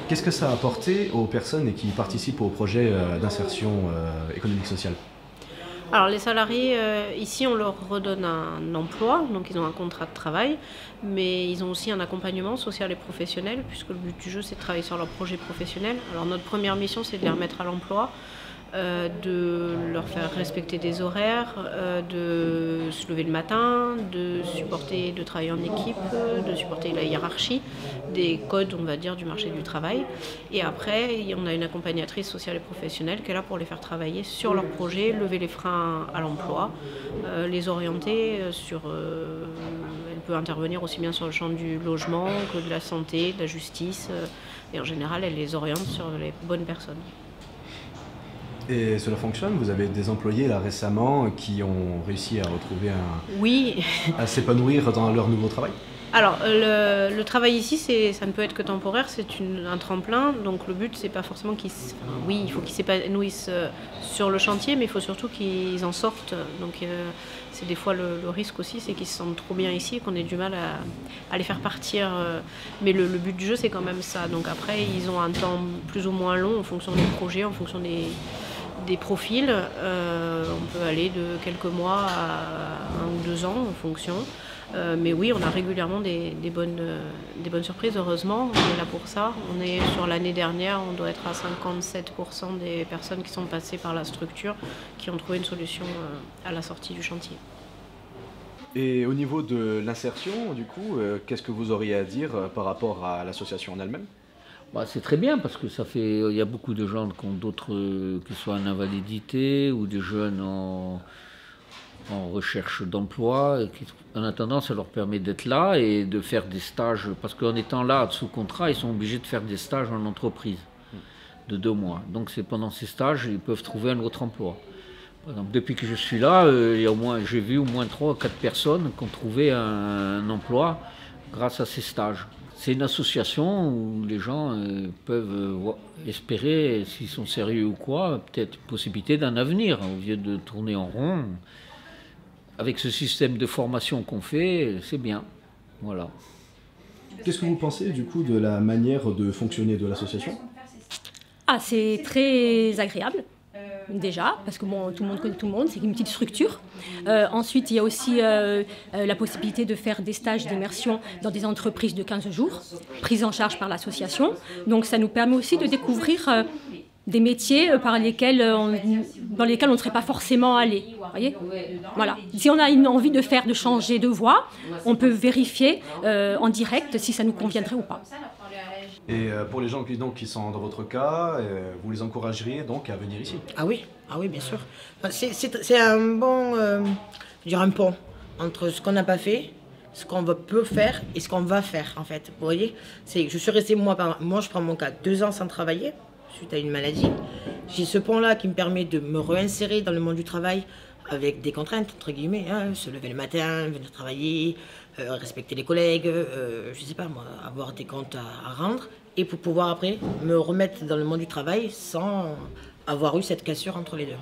Qu'est-ce que ça a apporté aux personnes qui participent au projet d'insertion économique sociale? Alors les salariés, ici on leur redonne un emploi, donc ils ont un contrat de travail, mais ils ont aussi un accompagnement social et professionnel, puisque le but du jeu c'est de travailler sur leur projet professionnel. Alors notre première mission c'est de les remettre à l'emploi, de leur faire respecter des horaires, de se lever le matin, de travailler en équipe, de supporter la hiérarchie, des codes, on va dire, du marché du travail. Et après, on a une accompagnatrice sociale et professionnelle qui est là pour les faire travailler sur leur projet, lever les freins à l'emploi, les orienter sur... elle peut intervenir aussi bien sur le champ du logement que de la santé, de la justice. Et en général, elle les oriente sur les bonnes personnes. Et cela fonctionne? Vous avez des employés là récemment qui ont réussi à retrouver Oui. à s'épanouir dans leur nouveau travail? Alors, le travail ici, ça ne peut être que temporaire, c'est un tremplin. Donc le but, c'est pas forcément oui, il faut qu'ils s'épanouissent sur le chantier, mais il faut surtout qu'ils en sortent. Donc c'est des fois le risque aussi, c'est qu'ils se sentent trop bien ici et qu'on ait du mal à les faire partir. Mais le but du jeu, c'est quand même ça. Donc après, ils ont un temps plus ou moins long en fonction des projets, en fonction des profils. On peut aller de quelques mois à 1 ou 2 ans en fonction. Mais oui, on a régulièrement des bonnes surprises, heureusement. On est là pour ça. On est sur l'année dernière, on doit être à 57% des personnes qui sont passées par la structure qui ont trouvé une solution à la sortie du chantier. Et au niveau de l'insertion, du coup, qu'est-ce que vous auriez à dire par rapport à l'association en elle-même? Bah, c'est très bien parce que il y a beaucoup de gens qui ont d'autres, que ce soit en invalidité ou des jeunes en recherche d'emploi. En attendant, ça leur permet d'être là et de faire des stages. Parce qu'en étant là, sous contrat, ils sont obligés de faire des stages en entreprise de 2 mois. Donc c'est pendant ces stages, ils peuvent trouver un autre emploi. Par exemple, depuis que je suis là, j'ai vu au moins 3 ou 4 personnes qui ont trouvé un emploi grâce à ces stages. C'est une association où les gens peuvent espérer, s'ils sont sérieux ou quoi, peut-être une possibilité d'un avenir, au lieu de tourner en rond. Avec ce système de formation qu'on fait, c'est bien. Voilà. Qu'est-ce que vous pensez du coup de la manière de fonctionner de l'association? Ah, c'est très agréable. Déjà, parce que bon, tout le monde connaît tout le monde, c'est une petite structure. Ensuite, il y a aussi la possibilité de faire des stages d'immersion dans des entreprises de 15 jours, prises en charge par l'association. Donc ça nous permet aussi de découvrir des métiers dans lesquels on ne serait pas forcément allé. Voyez, voilà. Si on a une envie de changer de voie, on peut vérifier en direct si ça nous conviendrait ou pas. Et pour les gens qui sont dans votre cas, vous les encourageriez donc à venir ici? Ah oui, bien sûr. C'est un bon, un pont entre ce qu'on n'a pas fait, ce qu'on peut faire et ce qu'on va faire en fait. Vous voyez, je suis restée moi je prends mon cas 2 ans sans travailler suite à une maladie. J'ai ce pont-là qui me permet de me réinsérer dans le monde du travail avec des contraintes entre guillemets, hein, se lever le matin, venir travailler, respecter les collègues, je sais pas moi, avoir des comptes à rendre, et pour pouvoir après me remettre dans le monde du travail sans avoir eu cette cassure entre les deux.